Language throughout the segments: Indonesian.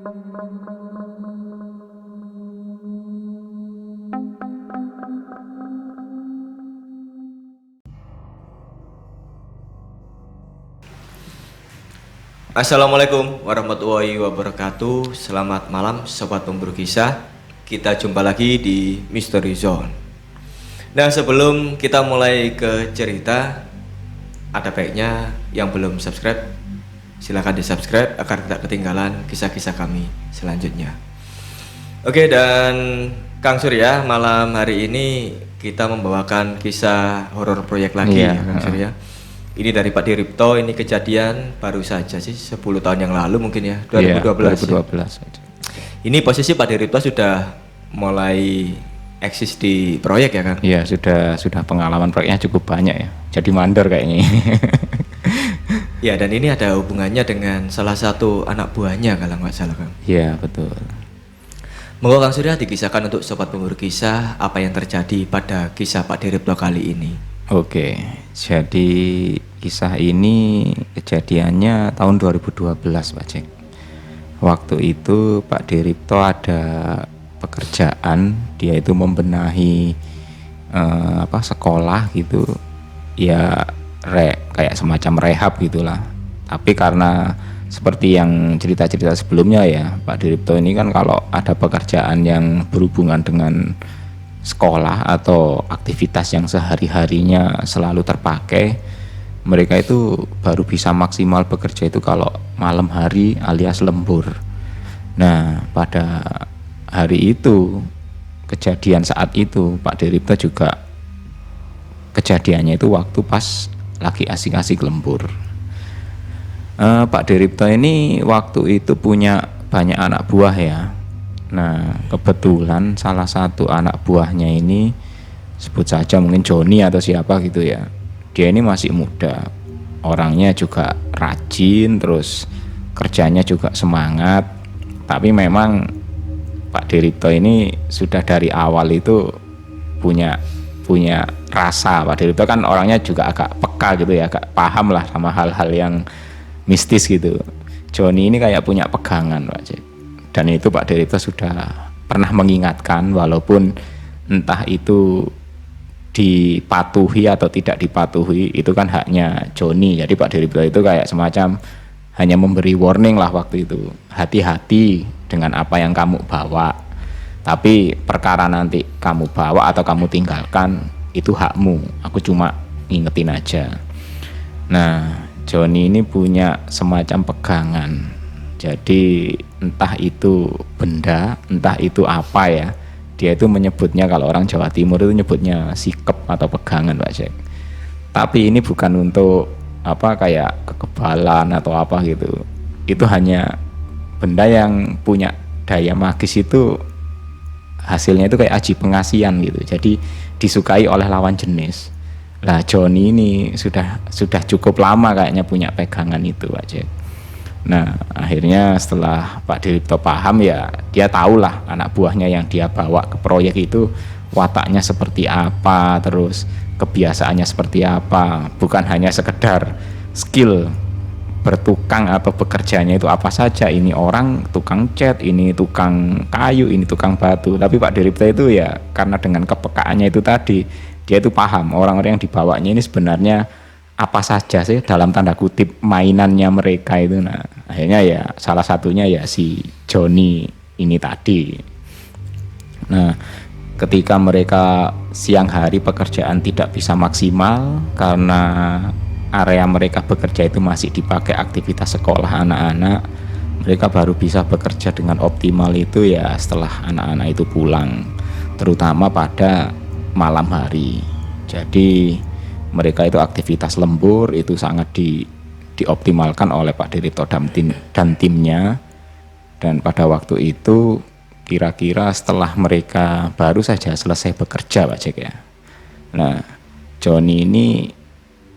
Assalamualaikum warahmatullahi wabarakatuh. Selamat malam sobat pemburu kisah. Kita jumpa lagi di Mystery Zone. Nah, sebelum kita mulai ke cerita, ada baiknya yang belum subscribe silahkan di subscribe agar tidak ketinggalan kisah-kisah kami selanjutnya. Oke, dan Kang Surya, malam hari ini kita membawakan kisah horor proyek lagi ya Kang Surya. Ini dari Pak Diripto, ini kejadian baru saja sih 10 tahun yang lalu mungkin ya, 2012. 2012. Ya. Ini posisi Pak Diripto sudah mulai eksis di proyek ya Kang? Iya, sudah pengalaman proyeknya cukup banyak ya. Jadi mandor kayaknya. Ya, dan ini ada hubungannya dengan salah satu anak buahnya kalau nggak salah Kang. Iya, betul. Monggo Kang Surya dikisahkan untuk sobat pemburu kisah apa yang terjadi pada kisah Pak Diripto kali ini. Oke, jadi kisah ini kejadiannya tahun 2012 Pak Cek. Waktu itu Pak Diripto ada pekerjaan, dia itu membenahi sekolah gitu, ya kayak semacam rehab gitulah. Tapi karena seperti yang cerita-cerita sebelumnya ya, Pak Diripto ini kan kalau ada pekerjaan yang berhubungan dengan sekolah atau aktivitas yang sehari-harinya selalu terpakai, mereka itu baru bisa maksimal bekerja itu kalau malam hari alias lembur. Nah, pada hari itu, kejadian saat itu Pak Diripto juga kejadiannya itu waktu pas lagi asik-asik lembur. Pak Diripto ini waktu itu punya banyak anak buah ya. Nah, kebetulan salah satu anak buahnya ini, sebut saja mungkin Joni atau siapa gitu ya, dia ini masih muda, orangnya juga rajin, terus kerjanya juga semangat. Tapi memang Pak Diripto ini sudah dari awal itu punya rasa. Pak Diripto kan orangnya juga agak peka gitu ya, agak paham lah sama hal-hal yang mistis gitu. Joni ini kayak punya pegangan Pak Cik. Dan itu Pak Diripto sudah pernah mengingatkan, walaupun entah itu dipatuhi atau tidak dipatuhi, itu kan haknya Joni. Jadi Pak Diripto itu kayak semacam hanya memberi warning lah waktu itu, hati-hati dengan apa yang kamu bawa, tapi perkara nanti kamu bawa atau kamu tinggalkan itu hakmu, aku cuma ngingetin aja. Nah, Joni ini punya semacam pegangan. Jadi entah itu benda, entah itu apa ya, dia itu menyebutnya, kalau orang Jawa Timur itu nyebutnya sikep atau pegangan Pak Jack. Tapi ini bukan untuk kayak kekebalan atau apa gitu. Itu hanya benda yang punya daya magis, itu hasilnya itu kayak aji pengasihan gitu. Jadi disukai oleh lawan jenis. Lah Joni ini sudah cukup lama kayaknya punya pegangan itu Pak Jack. Nah, akhirnya setelah Pak Diripto paham ya, dia tahulah anak buahnya yang dia bawa ke proyek itu wataknya seperti apa, terus kebiasaannya seperti apa. Bukan hanya sekedar skill bertukang atau bekerjanya itu apa saja, ini orang tukang cat, ini tukang kayu, ini tukang batu. Tapi Pak Diripto itu ya karena dengan kepekaannya itu tadi, dia itu paham orang-orang yang dibawanya ini sebenarnya apa saja sih dalam tanda kutip mainannya mereka itu. Nah, akhirnya ya salah satunya ya si Joni ini tadi. Nah, ketika mereka siang hari pekerjaan tidak bisa maksimal karena area mereka bekerja itu masih dipakai aktivitas sekolah anak-anak, mereka baru bisa bekerja dengan optimal itu ya setelah anak-anak itu pulang, terutama pada malam hari. Jadi mereka itu aktivitas lembur itu sangat dioptimalkan oleh Pak Diripto dan timnya. Dan pada waktu itu kira-kira setelah mereka baru saja selesai bekerja Pak Jack ya. Nah, Joni ini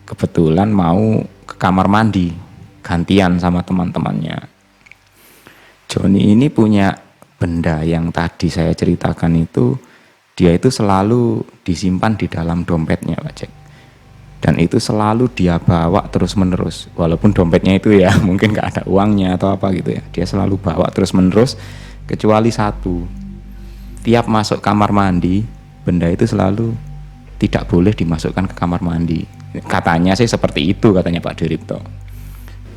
kebetulan mau ke kamar mandi gantian sama teman-temannya. Joni ini punya benda yang tadi saya ceritakan itu, dia itu selalu disimpan di dalam dompetnya Pak Jack. dan itu selalu dia bawa terus menerus, walaupun dompetnya itu ya mungkin nggak ada uangnya atau apa gitu ya, dia selalu bawa terus menerus, kecuali satu, tiap masuk kamar mandi benda itu selalu tidak boleh dimasukkan ke kamar mandi, katanya sih seperti itu katanya Pak Diripto.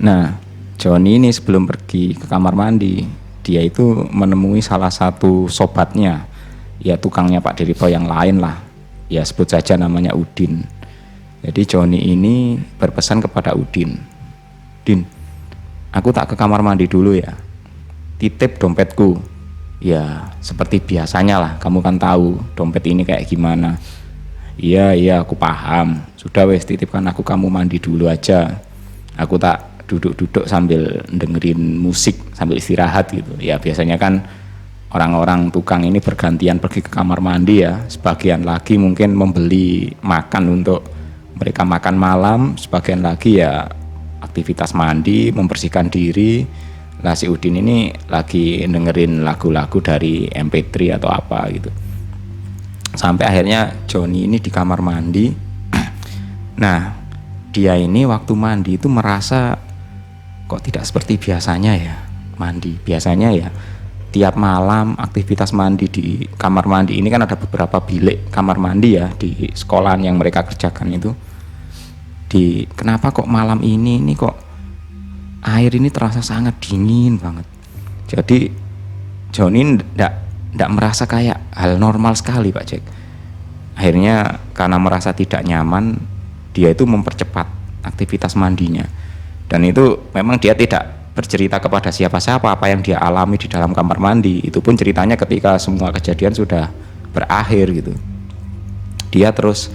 Nah, Joni ini sebelum pergi ke kamar mandi, dia itu menemui salah satu sobatnya, ya tukangnya Pak Diripto yang lain lah, ya sebut saja namanya Udin. Jadi Joni ini berpesan kepada Udin, Din, aku tak ke kamar mandi dulu ya, titip dompetku. Ya seperti biasanya lah, kamu kan tahu dompet ini kayak gimana. Iya aku paham, sudah wes titipkan aku, kamu mandi dulu aja, aku tak duduk-duduk sambil dengerin musik sambil istirahat gitu. Ya biasanya kan orang-orang tukang ini bergantian pergi ke kamar mandi ya, sebagian lagi mungkin membeli makan untuk mereka makan malam, sebagian lagi ya aktivitas mandi, membersihkan diri. Lah si Udin ini lagi dengerin lagu-lagu dari MP3 atau apa gitu. Sampai akhirnya Joni ini di kamar mandi. Nah, dia ini waktu mandi itu merasa kok tidak seperti biasanya ya mandi. Biasanya ya tiap malam aktivitas mandi di kamar mandi ini kan ada beberapa bilik kamar mandi ya di sekolahan yang mereka kerjakan itu. Kenapa kok malam ini kok air ini terasa sangat dingin banget. Jadi Joni tidak merasa kayak hal normal sekali Pak Jack. Akhirnya karena merasa tidak nyaman, dia itu mempercepat aktivitas mandinya. Dan itu memang dia tidak bercerita kepada siapa-siapa apa yang dia alami di dalam kamar mandi. Itu pun ceritanya ketika semua kejadian sudah berakhir gitu. Dia terus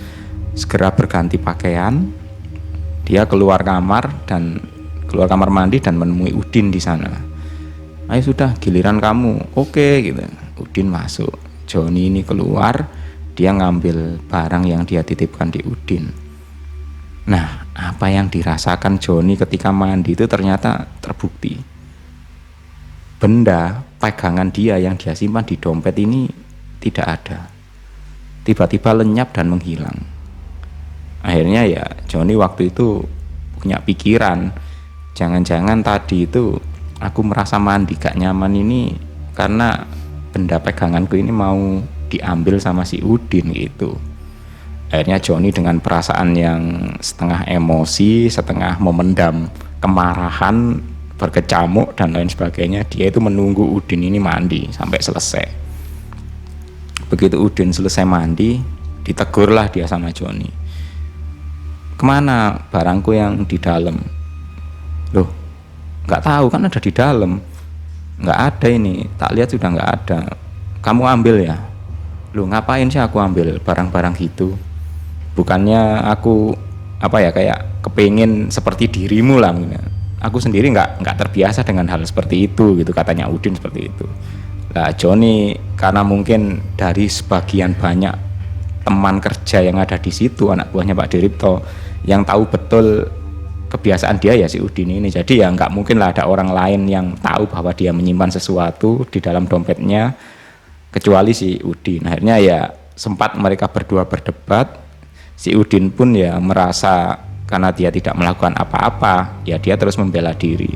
segera berganti pakaian, dia keluar kamar mandi dan menemui Udin di sana. Ayo sudah, giliran kamu. Oke gitu. Udin masuk. Joni ini keluar, dia ngambil barang yang dia titipkan di Udin. Nah, apa yang dirasakan Joni ketika mandi itu ternyata terbukti. Benda pegangan dia yang dia simpan di dompet ini tidak ada. Tiba-tiba lenyap dan menghilang. Akhirnya ya Joni waktu itu punya pikiran, jangan-jangan tadi itu aku merasa mandi gak nyaman ini karena benda peganganku ini mau diambil sama si Udin gitu. Akhirnya Joni dengan perasaan yang setengah emosi, setengah memendam kemarahan, berkecamuk dan lain sebagainya, dia itu menunggu Udin ini mandi sampai selesai. Begitu Udin selesai mandi, ditegurlah dia sama Joni. Kemana barangku yang di dalam? Loh, nggak tahu kan ada di dalam. Nggak ada ini, tak lihat sudah nggak ada. Kamu ambil ya? Loh, ngapain sih aku ambil barang-barang gitu? Bukannya aku kayak kepingin seperti dirimu lah. Aku sendiri nggak terbiasa dengan hal seperti itu gitu, katanya Udin seperti itu. Lah Joni karena mungkin dari sebagian banyak teman kerja yang ada di situ, anak buahnya Pak Diripto, yang tahu betul kebiasaan dia ya si Udin ini. Jadi ya nggak mungkin lah ada orang lain yang tahu bahwa dia menyimpan sesuatu di dalam dompetnya kecuali si Udin. Akhirnya ya sempat mereka berdua berdebat. Si Udin pun ya merasa karena dia tidak melakukan apa-apa, ya dia terus membela diri.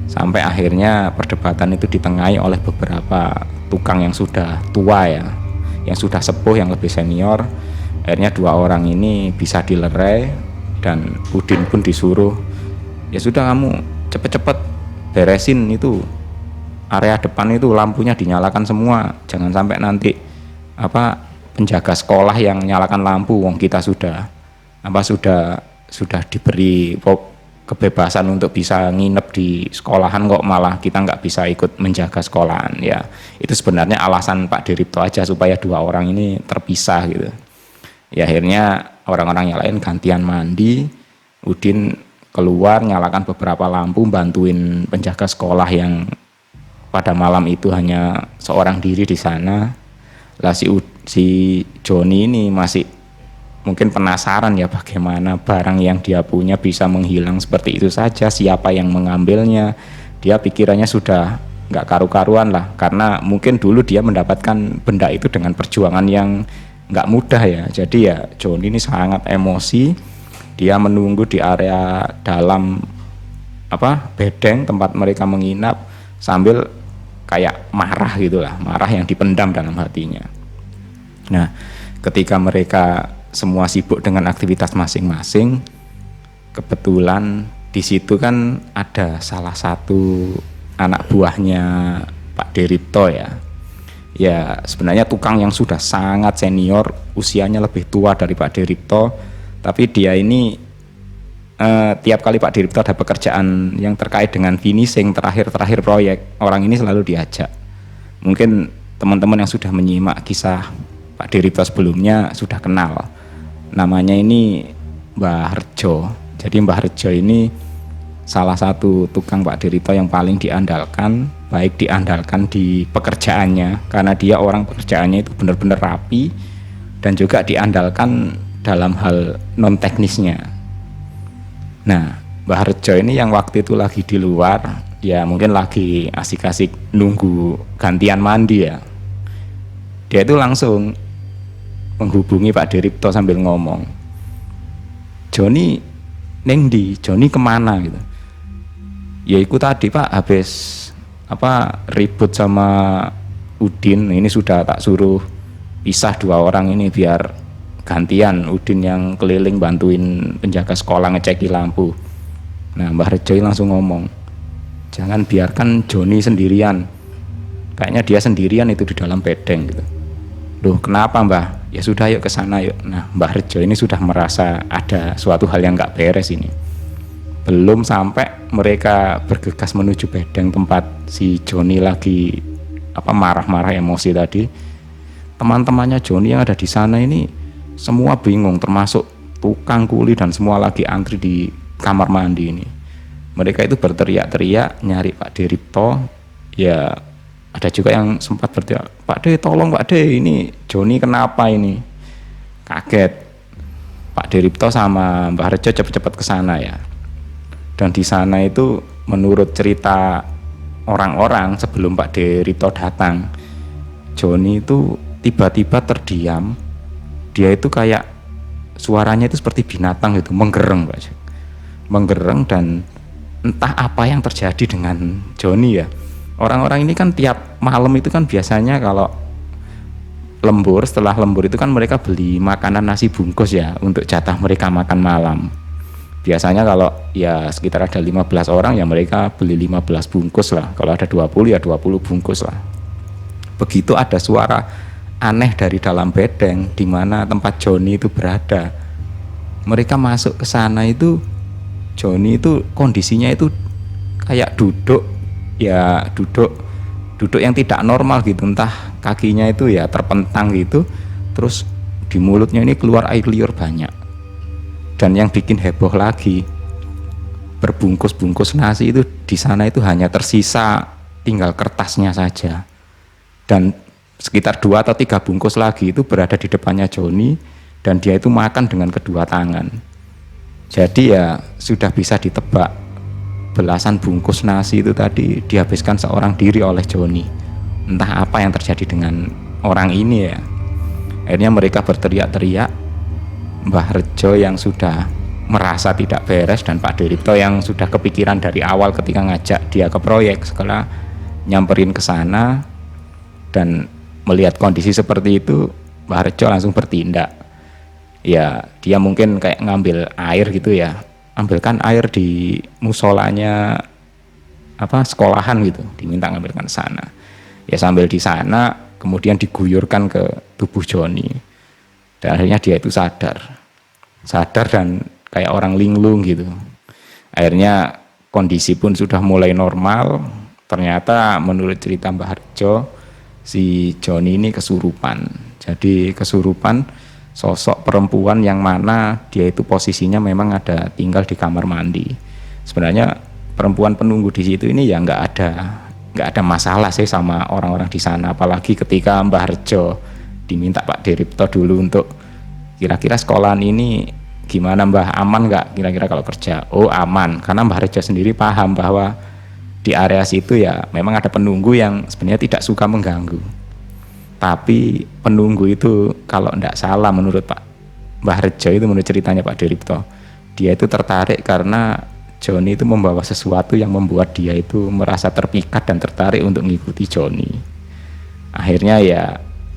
Sampai akhirnya perdebatan itu ditengahi oleh beberapa tukang yang sudah tua ya, yang sudah sepuh, yang lebih senior. Akhirnya dua orang ini bisa dilerai dan Udin pun disuruh, ya sudah kamu cepet-cepet beresin itu area depan itu, lampunya dinyalakan semua, jangan sampai nanti penjaga sekolah yang nyalakan lampu, wong kita sudah diberi kebebasan untuk bisa nginep di sekolahan kok malah kita nggak bisa ikut menjaga sekolahan. Ya itu sebenarnya alasan Pak Diripto aja supaya dua orang ini terpisah gitu. Ya akhirnya orang-orang yang lain gantian mandi, Udin keluar nyalakan beberapa lampu, bantuin penjaga sekolah yang pada malam itu hanya seorang diri di sana. Lah si Joni ini masih mungkin penasaran ya bagaimana barang yang dia punya bisa menghilang seperti itu saja, siapa yang mengambilnya. Dia pikirannya sudah nggak karu-karuan lah, karena mungkin dulu dia mendapatkan benda itu dengan perjuangan yang nggak mudah ya. Jadi ya Joni ini sangat emosi, Dia menunggu di area dalam bedeng tempat mereka menginap sambil kayak marah gitulah, marah yang dipendam dalam hatinya. Nah, ketika mereka semua sibuk dengan aktivitas masing-masing, kebetulan di situ kan ada salah satu anak buahnya Pak Deripto ya. Ya sebenarnya tukang yang sudah sangat senior, usianya lebih tua dari Pak Deripto, tapi dia ini tiap kali Pak Deripto ada pekerjaan yang terkait dengan finishing terakhir proyek, orang ini selalu diajak. Mungkin teman-teman yang sudah menyimak kisah Pak Deripto sebelumnya sudah kenal. Namanya ini Mbah Harjo. Jadi Mbah Harjo ini salah satu tukang Pak Deripto yang paling diandalkan, baik diandalkan di pekerjaannya karena dia orang pekerjaannya itu benar-benar rapi, dan juga diandalkan dalam hal non teknisnya. Nah, Mbah Harjo ini yang waktu itu lagi di luar, ya mungkin lagi asik-asik nunggu gantian mandi ya. Dia itu langsung menghubungi Pak Deripto sambil ngomong, "Joni neng di, Joni kemana?" gitu. Ya ikut tadi Pak, habis ribut sama Udin, ini sudah tak suruh pisah 2 orang ini biar gantian, Udin yang keliling bantuin penjaga sekolah ngeceki lampu. Nah, Mbah Rejo langsung ngomong, "Jangan biarkan Joni sendirian, kayaknya dia sendirian itu di dalam bedeng gitu." "Loh kenapa Mbah?" "Ya sudah yuk ke sana yuk." Nah, Mbah Rejo ini sudah merasa ada suatu hal yang nggak beres ini. Belum sampai mereka bergegas menuju bedeng tempat si Joni lagi marah-marah emosi tadi, teman-temannya Joni yang ada di sana ini semua bingung, termasuk tukang kuli dan semua lagi antri di kamar mandi ini. Mereka itu berteriak-teriak nyari Pak Deripto. Ya ada juga yang sempat berteriak, "Pak De, tolong Pak De, ini Joni kenapa ini?" Kaget. Pak Deripto sama Mbah Rejo cepet-cepet ke sana ya. Dan di sana itu menurut cerita orang-orang sebelum Pak Deripto datang, Joni itu tiba-tiba terdiam. Dia itu kayak suaranya itu seperti binatang gitu, menggereng Pak. Menggereng, dan entah apa yang terjadi dengan Joni ya. Orang-orang ini kan tiap malam itu kan biasanya kalau lembur, setelah lembur itu kan mereka beli makanan nasi bungkus ya untuk jatah mereka makan malam. Biasanya kalau ya sekitar ada 15 orang ya mereka beli 15 bungkus lah. Kalau ada 20 ya 20 bungkus lah. Begitu ada suara aneh dari dalam bedeng di mana tempat Joni itu berada. Mereka masuk ke sana itu, Joni itu kondisinya itu kayak duduk yang tidak normal gitu, entah kakinya itu ya terpentang gitu, terus di mulutnya ini keluar air liur banyak. Dan yang bikin heboh lagi, berbungkus-bungkus nasi itu di sana itu hanya tersisa tinggal kertasnya saja. Dan sekitar 2 atau 3 bungkus lagi itu berada di depannya Joni, dan dia itu makan dengan kedua tangan. Jadi ya sudah bisa ditebak, belasan bungkus nasi itu tadi dihabiskan seorang diri oleh Joni. Entah apa yang terjadi dengan orang ini ya. Akhirnya mereka berteriak-teriak. Mbah Rejo yang sudah merasa tidak beres dan Pak Deripto yang sudah kepikiran dari awal ketika ngajak dia ke proyek, setelah nyamperin ke sana dan melihat kondisi seperti itu, Mbah Rejo langsung bertindak. Ya dia mungkin kayak ngambil air gitu ya, ambilkan air di musolanya sekolahan gitu, diminta ngambilkan sana. Ya sambil di sana kemudian diguyurkan ke tubuh Joni, dan akhirnya dia itu sadar dan kayak orang linglung gitu. Akhirnya kondisi pun sudah mulai normal. Ternyata menurut cerita Mbah Harjo, si Joni ini kesurupan. Jadi kesurupan sosok perempuan yang mana dia itu posisinya memang ada tinggal di kamar mandi. Sebenarnya perempuan penunggu di situ ini ya nggak ada masalah sih sama orang-orang di sana, apalagi ketika Mbah Harjo diminta Pak Deripto dulu untuk kira-kira sekolahan ini gimana Mbah, aman nggak kira-kira kalau kerja? Oh aman, karena Mbah Rejo sendiri paham bahwa di area situ ya memang ada penunggu yang sebenarnya tidak suka mengganggu. Tapi penunggu itu kalau tidak salah menurut Pak Mbah Rejo itu, menurut ceritanya Pak Deripto, dia itu tertarik karena Johnny itu membawa sesuatu yang membuat dia itu merasa terpikat dan tertarik untuk mengikuti Johnny. Akhirnya ya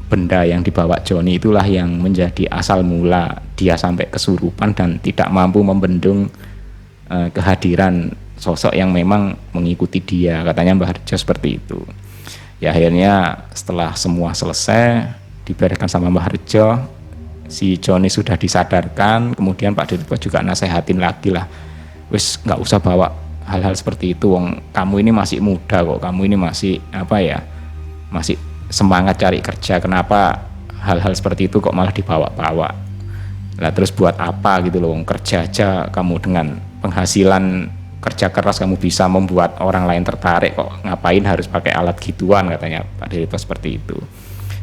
benda yang dibawa Johnny itulah yang menjadi asal mula dia sampai kesurupan dan tidak mampu membendung kehadiran sosok yang memang mengikuti dia, katanya Mbah Harjo seperti itu. Ya akhirnya setelah semua selesai dibereskan sama Mbah Harjo, si Johnny sudah disadarkan, kemudian Pak Diripto juga nasehatin lagi lah, wis nggak usah bawa hal-hal seperti itu, wong kamu ini masih muda kok, kamu ini masih masih semangat cari kerja, kenapa hal-hal seperti itu kok malah dibawa-bawa lah, terus buat apa gitu loh, kerja aja kamu dengan penghasilan kerja keras kamu bisa membuat orang lain tertarik, kok ngapain harus pakai alat gituan, katanya Pak Diripto seperti itu.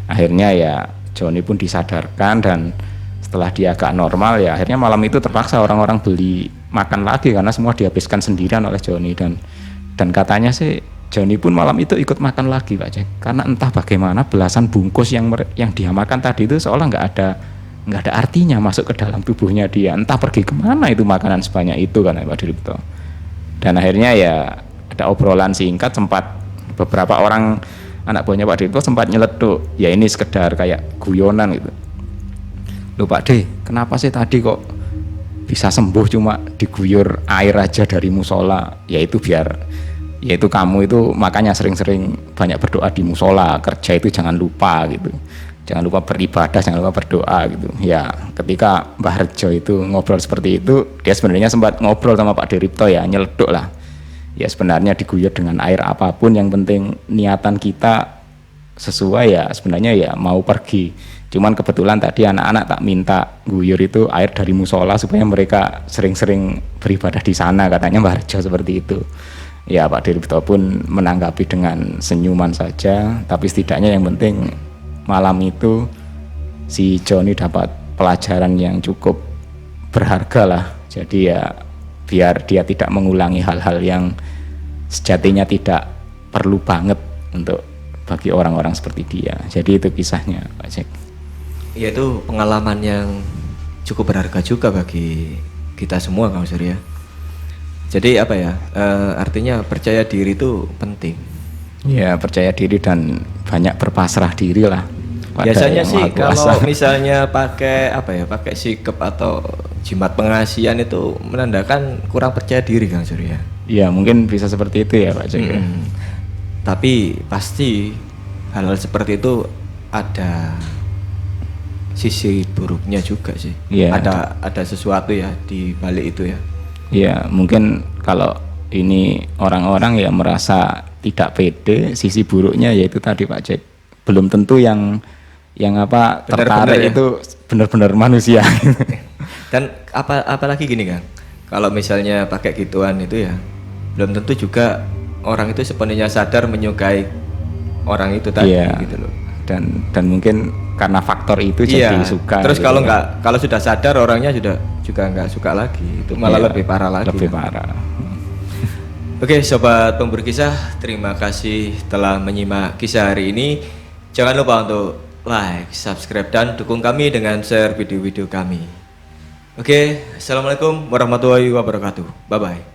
Akhirnya ya Johnny pun disadarkan dan setelah dia agak normal ya akhirnya malam itu terpaksa orang-orang beli makan lagi karena semua dihabiskan sendirian oleh Johnny, dan katanya sih Johnny pun malam itu ikut makan lagi Pak Jack, karena entah bagaimana belasan bungkus yang dia makan tadi itu seolah nggak ada artinya masuk ke dalam tubuhnya dia, entah pergi kemana itu makanan sebanyak itu kan Pak Diripto. Dan akhirnya ya ada obrolan singkat, sempat beberapa orang anak buahnya Pak Diripto sempat nyeletuk, ya ini sekedar kayak guyonan gitu. Loh Pak D, kenapa sih tadi kok bisa sembuh cuma diguyur air aja dari musola? Yaitu kamu itu makanya sering-sering banyak berdoa di musola, kerja itu jangan lupa gitu. Jangan lupa beribadah, jangan lupa berdoa gitu. Ya ketika Mbah Harjo itu ngobrol seperti itu, dia sebenarnya sempat ngobrol sama Pak Diripto ya, nyeleduk lah. Ya sebenarnya diguyur dengan air apapun, yang penting niatan kita sesuai ya sebenarnya ya mau pergi. Cuman kebetulan tadi anak-anak tak minta guyur itu air dari musola supaya mereka sering-sering beribadah di sana, katanya Mbah Harjo seperti itu. Ya Pak Diripto pun menanggapi dengan senyuman saja, tapi setidaknya yang penting malam itu si Johnny dapat pelajaran yang cukup berharga lah. Jadi ya biar dia tidak mengulangi hal-hal yang sejatinya tidak perlu banget untuk bagi orang-orang seperti dia. Jadi itu kisahnya Pak Jack. Ya itu pengalaman yang cukup berharga juga bagi kita semua Kang Surya. Jadi apa ya, artinya percaya diri itu penting. Ya percaya diri dan banyak berpasrah diri lah. Biasanya sih kalau misalnya pakai sikep atau jimat pengasihan itu menandakan kurang percaya diri Kang Surya. Iya mungkin bisa seperti itu ya Pak Jack. Tapi pasti hal-hal seperti itu ada sisi buruknya juga sih. Yeah. Ada sesuatu ya di balik itu ya. Ya mungkin kalau ini orang-orang ya merasa tidak pede, sisi buruknya yaitu tadi Pak Jack, belum tentu yang tertarik ya? Itu benar-benar manusia. Dan apalagi gini kan, kalau misalnya pakai gituan itu ya belum tentu juga orang itu sepenuhnya sadar menyukai orang itu tadi gitu loh. Dan mungkin karena faktor itu jadi suka. Terus gitu kalau sudah sadar orangnya juga nggak suka lagi, itu malah lebih parah lagi. Lebih parah. Oke, sobat pemburu kisah, terima kasih telah menyimak kisah hari ini. Jangan lupa untuk like, subscribe, dan dukung kami dengan share video-video kami. Oke, assalamualaikum warahmatullahi wabarakatuh. Bye bye.